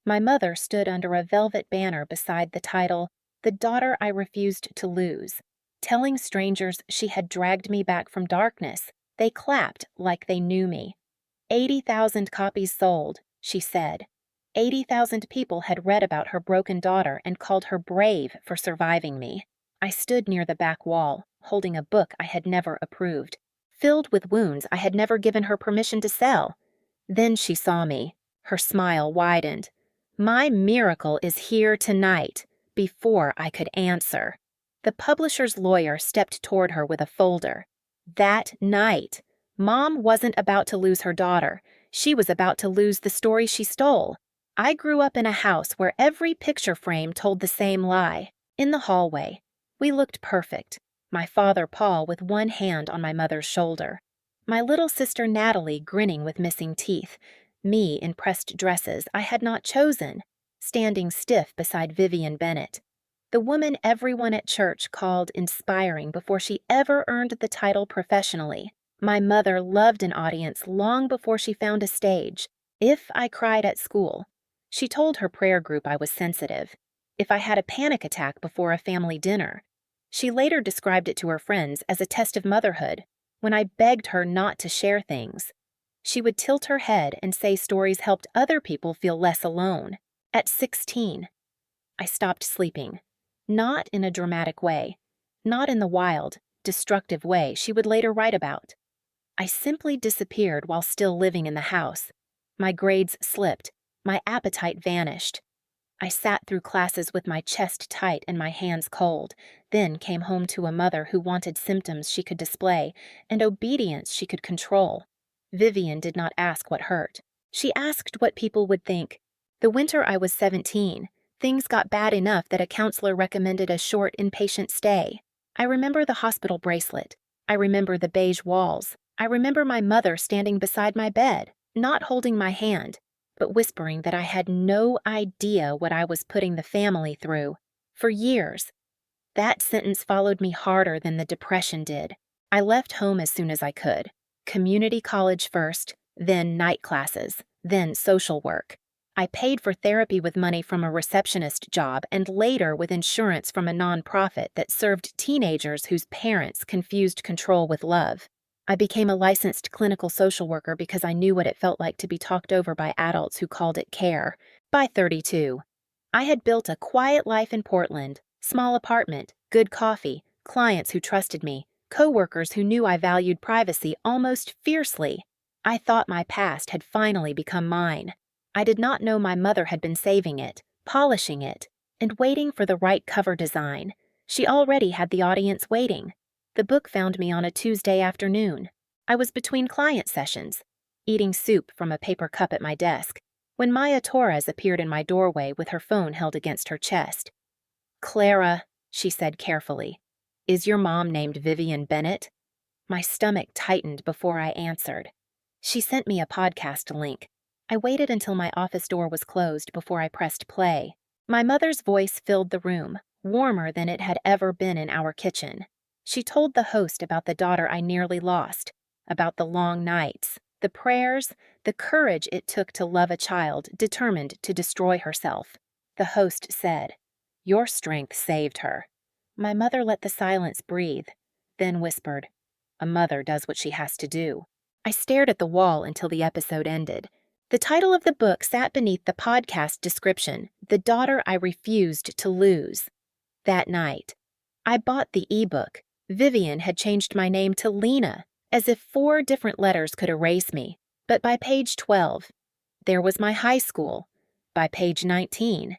My mother stood under a velvet banner beside the title, "The Daughter I Refused to Lose." Telling strangers she had dragged me back from darkness, they clapped like they knew me. 80,000 copies sold, she said. 80,000 people had read about her broken daughter and called her brave for surviving me. I stood near the back wall, holding a book I had never approved, filled with wounds I had never given her permission to sell. Then she saw me. Her smile widened. My miracle is here tonight, before I could answer. The publisher's lawyer stepped toward her with a folder. That night, Mom wasn't about to lose her daughter. She was about to lose the story she stole. I grew up in a house where every picture frame told the same lie. In the hallway, we looked perfect. My father Paul with one hand on my mother's shoulder. My little sister Natalie grinning with missing teeth. Me in pressed dresses I had not chosen, standing stiff beside Vivian Bennett. The woman everyone at church called inspiring before she ever earned the title professionally. My mother loved an audience long before she found a stage. If I cried at school, she told her prayer group I was sensitive. If I had a panic attack before a family dinner, she later described it to her friends as a test of motherhood, when I begged her not to share things. She would tilt her head and say stories helped other people feel less alone. At 16, I stopped sleeping. Not in a dramatic way, not in the wild, destructive way she would later write about. I simply disappeared while still living in the house. My grades slipped, my appetite vanished. I sat through classes with my chest tight and my hands cold, then came home to a mother who wanted symptoms she could display and obedience she could control. Vivian did not ask what hurt. She asked what people would think. The winter I was 17, things got bad enough that a counselor recommended a short inpatient stay. I remember the hospital bracelet. I remember the beige walls. I remember my mother standing beside my bed, not holding my hand, but whispering that I had no idea what I was putting the family through. For years. That sentence followed me harder than the depression did. I left home as soon as I could. Community college first, then night classes, then social work. I paid for therapy with money from a receptionist job and later with insurance from a nonprofit that served teenagers whose parents confused control with love. I became a licensed clinical social worker because I knew what it felt like to be talked over by adults who called it care. By 32, I had built a quiet life in Portland, small apartment, good coffee, clients who trusted me, coworkers who knew I valued privacy almost fiercely. I thought my past had finally become mine. I did not know my mother had been saving it, polishing it, and waiting for the right cover design. She already had the audience waiting. The book found me on a Tuesday afternoon. I was between client sessions, eating soup from a paper cup at my desk, when Maya Torres appeared in my doorway with her phone held against her chest. "Clara," she said carefully, "is your mom named Vivian Bennett?" My stomach tightened before I answered. She sent me a podcast link. I waited until my office door was closed before I pressed play. My mother's voice filled the room, warmer than it had ever been in our kitchen. She told the host about the daughter I nearly lost, about the long nights, the prayers, the courage it took to love a child determined to destroy herself. The host said, "Your strength saved her." My mother let the silence breathe, then whispered, "A mother does what she has to do." I stared at the wall until the episode ended. The title of the book sat beneath the podcast description, "The Daughter I Refused to Lose." That night, I bought the ebook. Vivian had changed my name to Lena, as if 4 different letters could erase me. But by page 12, there was my high school. By page 19,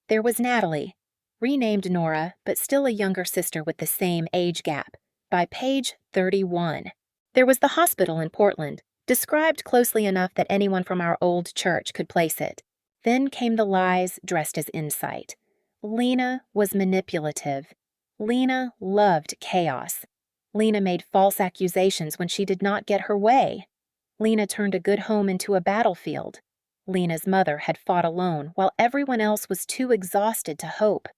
there was Natalie, renamed Nora, but still a younger sister with the same age gap. By page 31, there was the hospital in Portland, described closely enough that anyone from our old church could place it. Then came the lies dressed as insight. Lena was manipulative. Lena loved chaos. Lena made false accusations when she did not get her way. Lena turned a good home into a battlefield. Lena's mother had fought alone while everyone else was too exhausted to hope.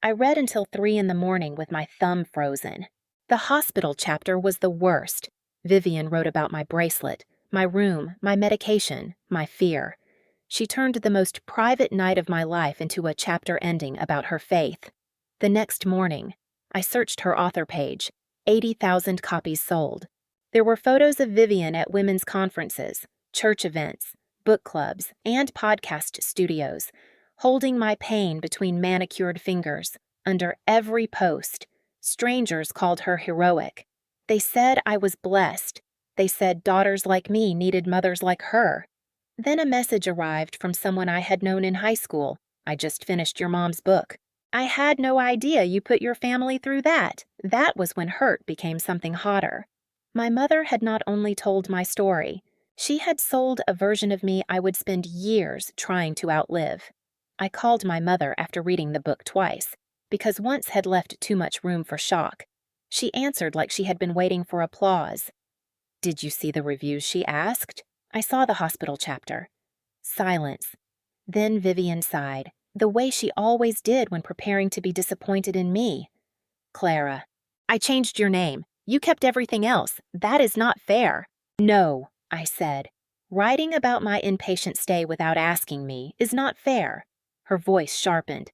I read until 3 in the morning with my thumb frozen. The hospital chapter was the worst. Vivian wrote about my bracelet, my room, my medication, my fear. She turned the most private night of my life into a chapter ending about her faith. The next morning, I searched her author page. 80,000 copies sold. There were photos of Vivian at women's conferences, church events, book clubs, and podcast studios, holding my pain between manicured fingers. Under every post, strangers called her heroic. They said I was blessed. They said daughters like me needed mothers like her. Then a message arrived from someone I had known in high school. "I just finished your mom's book. I had no idea you put your family through that." That was when hurt became something hotter. My mother had not only told my story, she had sold a version of me I would spend years trying to outlive. I called my mother after reading the book twice, because once had left too much room for shock. She answered like she had been waiting for applause. "Did you see the reviews?" she asked. "I saw the hospital chapter." Silence. Then Vivian sighed, the way she always did when preparing to be disappointed in me. "Clara, I changed your name. You kept everything else. That is not fair." "No," I said. "Writing about my inpatient stay without asking me is not fair." Her voice sharpened.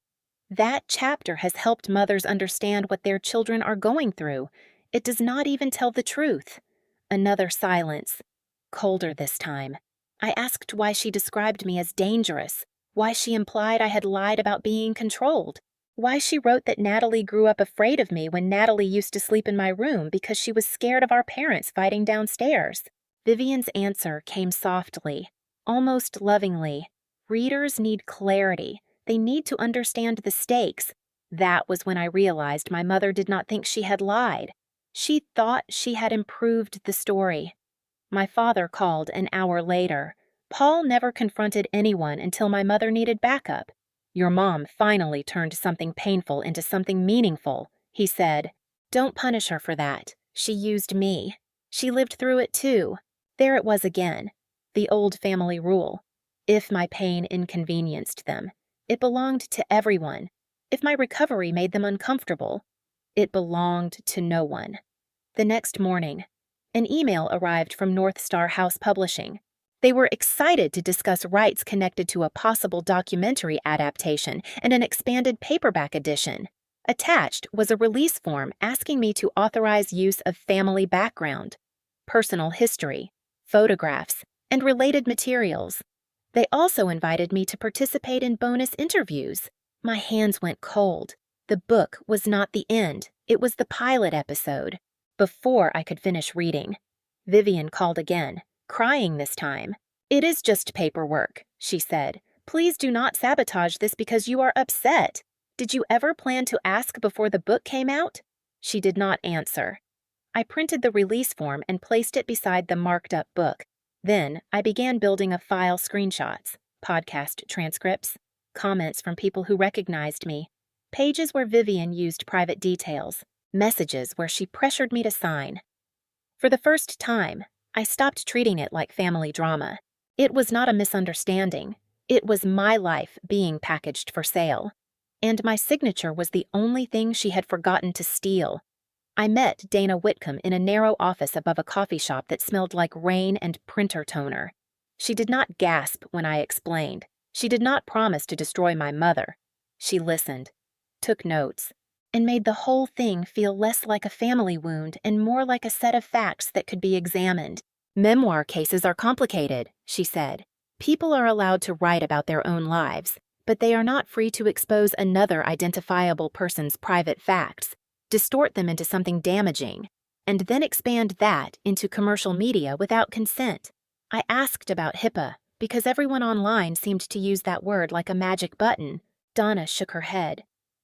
"That chapter has helped mothers understand what their children are going through. It does not even tell the truth." Another silence. Colder this time. I asked why she described me as dangerous, why she implied I had lied about being controlled, why she wrote that Natalie grew up afraid of me when Natalie used to sleep in my room because she was scared of our parents fighting downstairs. Vivian's answer came softly, almost lovingly. Readers need clarity. They need to understand the stakes. That was when I realized my mother did not think she had lied. She thought she had improved the story. My father called an hour later. Paul never confronted anyone until my mother needed backup. "Your mom finally turned something painful into something meaningful," he said. "Don't punish her for that. She used me. She lived through it too." There it was again. The old family rule. If my pain inconvenienced them, it belonged to everyone. If my recovery made them uncomfortable, it belonged to no one. The next morning, an email arrived from North Star House Publishing. They were excited to discuss rights connected to a possible documentary adaptation and an expanded paperback edition. Attached was a release form asking me to authorize use of family background, personal history, photographs, and related materials. They also invited me to participate in bonus interviews. My hands went cold. The book was not the end. It was the pilot episode. Before I could finish reading, Vivian called again, crying this time. "It is just paperwork," she said. "Please do not sabotage this because you are upset. Did you ever plan to ask before the book came out?" She did not answer. I printed the release form and placed it beside the marked-up book. Then I began building a file: screenshots, podcast transcripts, comments from people who recognized me, pages where Vivian used private details, messages where she pressured me to sign. For the first time, I stopped treating it like family drama. It was not a misunderstanding. It was my life being packaged for sale. And my signature was the only thing she had forgotten to steal. I met Dana Whitcomb in a narrow office above a coffee shop that smelled like rain and printer toner. She did not gasp when I explained. She did not promise to destroy my mother. She listened, took notes, and made the whole thing feel less like a family wound and more like a set of facts that could be examined. "Memoir cases are complicated," she said. "People are allowed to write about their own lives, but they are not free to expose another identifiable person's private facts, distort them into something damaging, and then expand that into commercial media without consent." I asked about HIPAA because everyone online seemed to use that word like a magic button. Donna shook her head.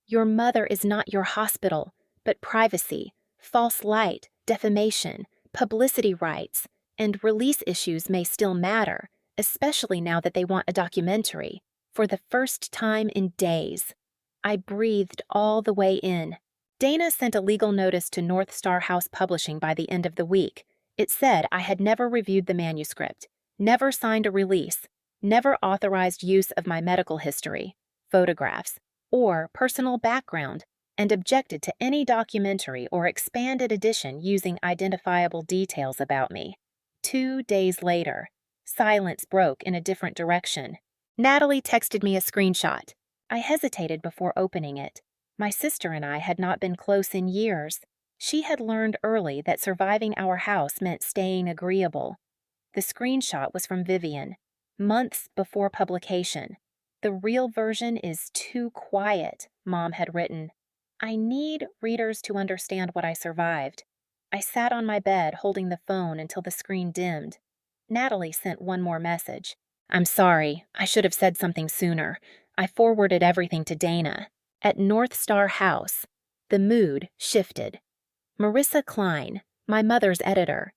"Your mother is not your hospital, but privacy, false light, defamation, publicity rights, and release issues may still matter, especially now that they want a documentary." For the first time in days, I breathed all the way in. Dana sent a legal notice to North Star House Publishing by the end of the week. It said I had never reviewed the manuscript, never signed a release, never authorized use of my medical history, photographs, or personal background, and objected to any documentary or expanded edition using identifiable details about me. 2 days later, silence broke in a different direction. Natalie texted me a screenshot. I hesitated before opening it. My sister and I had not been close in years. She had learned early that surviving our house meant staying agreeable. The screenshot was from Vivian, months before publication. The real version is too quiet, Mom had written. I need readers to understand what I survived. I sat on my bed holding the phone until the screen dimmed. Natalie sent one more message. I'm sorry, I should have said something sooner. I forwarded everything to Dana. At North Star House. The mood shifted. Marissa Klein, my mother's editor,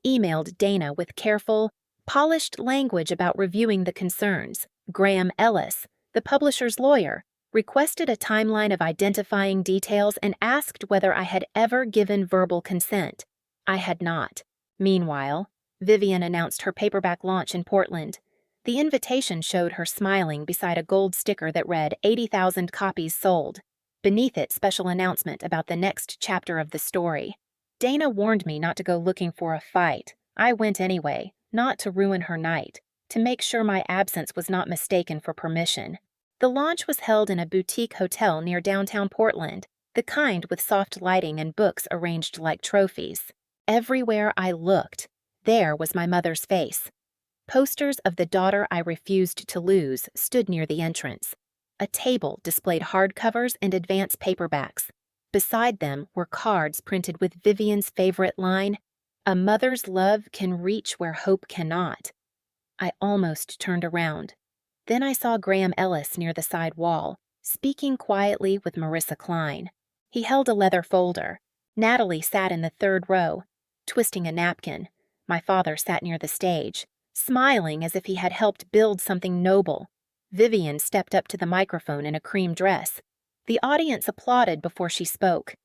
emailed Dana with careful, polished language about reviewing the concerns. Graham Ellis, the publisher's lawyer, requested a timeline of identifying details and asked whether I had ever given verbal consent. I had not. Meanwhile, Vivian announced her paperback launch in Portland. The invitation showed her smiling beside a gold sticker that read 80,000 copies sold. Beneath it, special announcement about the next chapter of the story. Dana warned me not to go looking for a fight. I went anyway, not to ruin her night, to make sure my absence was not mistaken for permission. The launch was held in a boutique hotel near downtown Portland, the kind with soft lighting and books arranged like trophies. Everywhere I looked, there was my mother's face. Posters of The Daughter I Refused to Lose stood near the entrance. A table displayed hardcovers and advance paperbacks. Beside them were cards printed with Vivian's favorite line, "A mother's love can reach where hope cannot." I almost turned around. Then I saw Graham Ellis near the side wall, speaking quietly with Marissa Klein. He held a leather folder. Natalie sat in the third row, twisting a napkin. My father sat near the stage, smiling as if he had helped build something noble. Vivian stepped up to the microphone in a cream dress. The audience applauded before she spoke.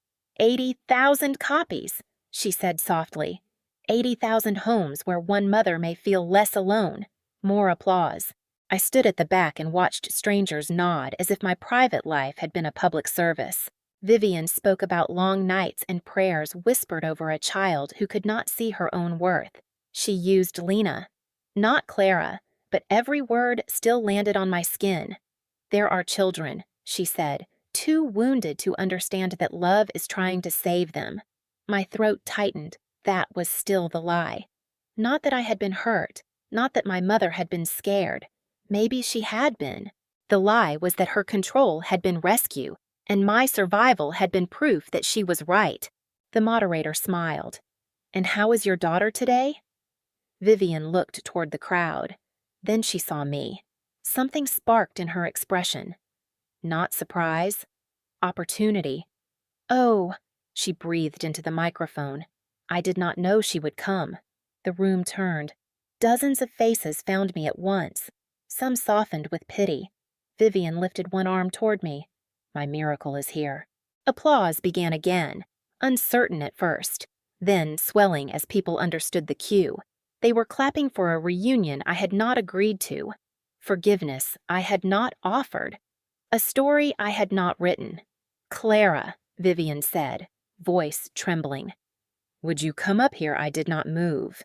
80,000 copies, she said softly. 80,000 homes where one mother may feel less alone. More applause. I stood at the back and watched strangers nod as if my private life had been a public service. Vivian spoke about long nights and prayers whispered over a child who could not see her own worth. She used Lena, not Clara, but every word still landed on my skin. There are children, she said, too wounded to understand that love is trying to save them. My throat tightened. That was still the lie. Not that I had been hurt, not that my mother had been scared. Maybe she had been. The lie was that her control had been rescue, and my survival had been proof that she was right. The moderator smiled. And how is your daughter today? Vivian looked toward the crowd. Then she saw me. Something sparked in her expression. Not surprise. Opportunity. Oh, she breathed into the microphone. I did not know she would come. The room turned. Dozens of faces found me at once. Some softened with pity. Vivian lifted one arm toward me. My miracle is here. Applause began again, uncertain at first, then swelling as people understood the cue. They were clapping for a reunion I had not agreed to, forgiveness I had not offered, a story I had not written. Clara, Vivian said, voice trembling. Would you come up here? I did not move.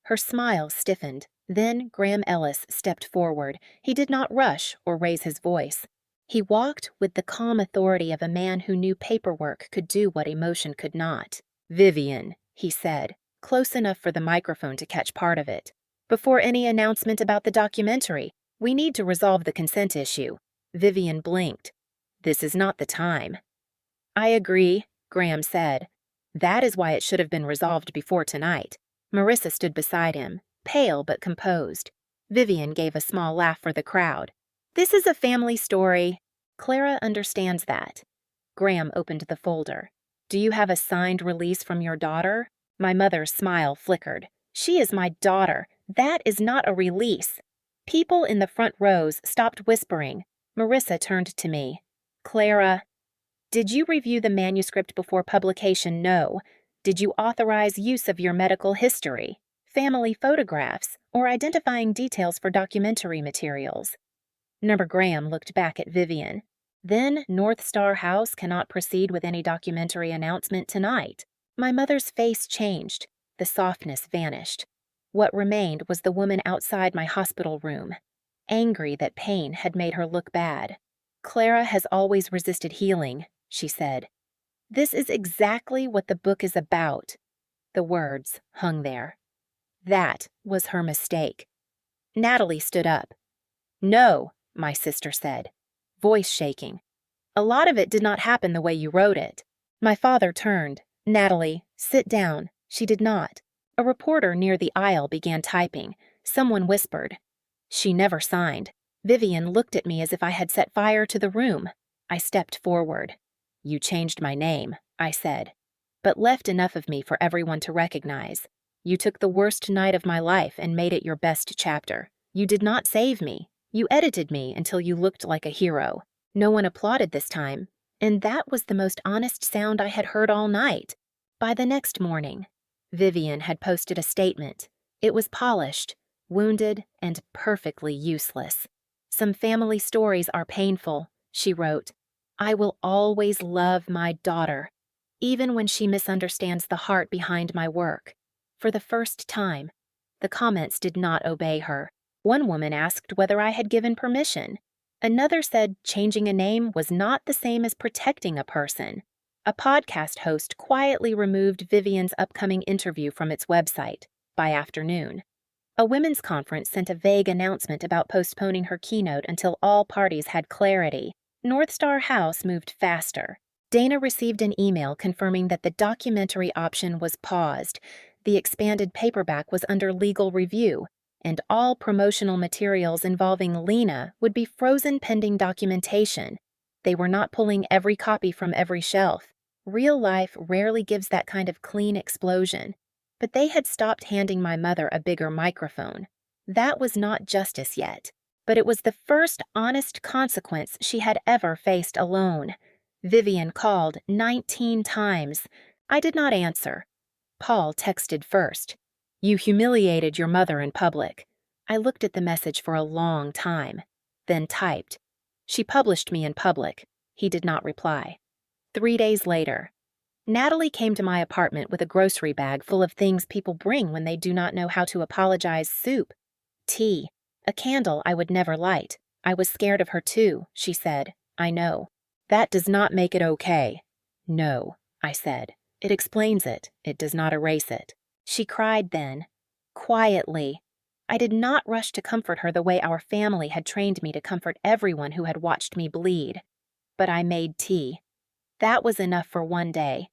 Her smile stiffened. Then Graham Ellis stepped forward. He did not rush or raise his voice. He walked with the calm authority of a man who knew paperwork could do what emotion could not. Vivian, he said, close enough for the microphone to catch part of it. Before any announcement about the documentary, we need to resolve the consent issue. Vivian blinked. This is not the time. I agree, Graham said. That is why it should have been resolved before tonight. Marissa stood beside him, pale but composed. Vivian gave a small laugh for the crowd. This is a family story. Clara understands that. Graham opened the folder. Do you have a signed release from your daughter? My mother's smile flickered. She is my daughter. That is not a release. People in the front rows stopped whispering. Marissa turned to me. Clara, did you review the manuscript before publication? No. Did you authorize use of your medical history, family photographs, or identifying details for documentary materials? Number Graham looked back at Vivian. Then North Star House cannot proceed with any documentary announcement tonight. My mother's face changed. The softness vanished. What remained was the woman outside my hospital room. angry that pain had made her look bad. "Clara has always resisted healing," she said. "This is exactly what the book is about." The words hung there. That was her mistake. Natalie stood up. "No," my sister said, voice shaking. "A lot of it did not happen the way you wrote it." My father turned. "Natalie, sit down." She did not. A reporter near the aisle began typing. Someone whispered. She never signed. Vivian looked at me as if I had set fire to the room. I stepped forward. "You changed my name," I said, "but left enough of me for everyone to recognize. You took the worst night of my life and made it your best chapter. You did not save me. You edited me until you looked like a hero." No one applauded this time, and that was the most honest sound I had heard all night. By the next morning, Vivian had posted a statement. It was polished, wounded, and perfectly useless. "Some family stories are painful," she wrote. "I will always love my daughter, even when she misunderstands the heart behind my work." For the first time, the comments did not obey her. One woman asked whether I had given permission. Another said changing a name was not the same as protecting a person. A podcast host quietly removed Vivian's upcoming interview from its website by afternoon. A women's conference sent a vague announcement about postponing her keynote until all parties had clarity. North Star House moved faster. Dana received an email confirming that the documentary option was paused, the expanded paperback was under legal review, and all promotional materials involving Lena would be frozen pending documentation. They were not pulling every copy from every shelf. Real life rarely gives that kind of clean explosion. But they had stopped handing my mother a bigger microphone. That was not justice yet, but it was the first honest consequence she had ever faced alone. Vivian called 19 times. I did not answer. Paul texted first. "You humiliated your mother in public." I looked at the message for a long time, then typed. "She published me in public." He did not reply. 3 days later, Natalie came to my apartment with a grocery bag full of things people bring when they do not know how to apologize: soup, tea, a candle I would never light. "I was scared of her too," she said. "I know." "That does not make it okay." "No," I said. "It explains it. It does not erase it." She cried then, quietly. I did not rush to comfort her the way our family had trained me to comfort everyone who had watched me bleed. But I made tea. That was enough for one day.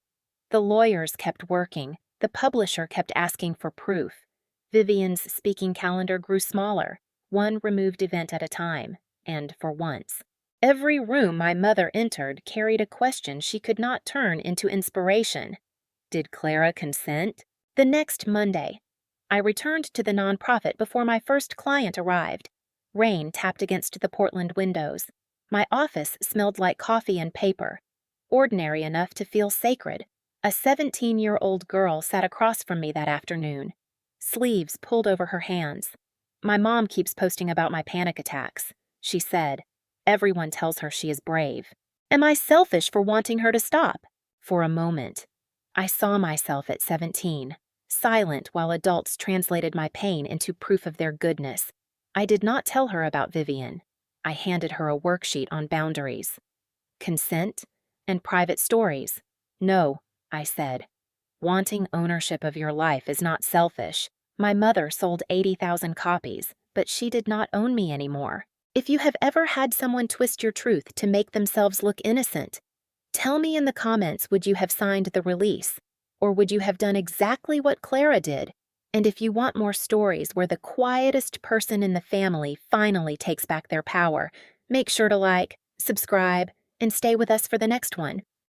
The lawyers kept working. The publisher kept asking for proof. Vivian's speaking calendar grew smaller, one removed event at a time, and for once. Every room my mother entered carried a question she could not turn into inspiration. Did Clara consent? The next Monday, I returned to the nonprofit before my first client arrived. Rain tapped against the Portland windows. My office smelled like coffee and paper, ordinary enough to feel sacred. A 17-year-old girl sat across from me that afternoon, sleeves pulled over her hands. "My mom keeps posting about my panic attacks," she said. "Everyone tells her she is brave. Am I selfish for wanting her to stop?" For a moment, I saw myself at 17, silent while adults translated my pain into proof of their goodness. I did not tell her about Vivian. I handed her a worksheet on boundaries. Consent and private stories. "No," I said. "Wanting ownership of your life is not selfish. My mother sold 80,000 copies, but she did not own me anymore. If you have ever had someone twist your truth to make themselves look innocent, tell me in the comments, would you have signed the release? Or would you have done exactly what Clara did? And if you want more stories where the quietest person in the family finally takes back their power, make sure to like, subscribe, and stay with us for the next one.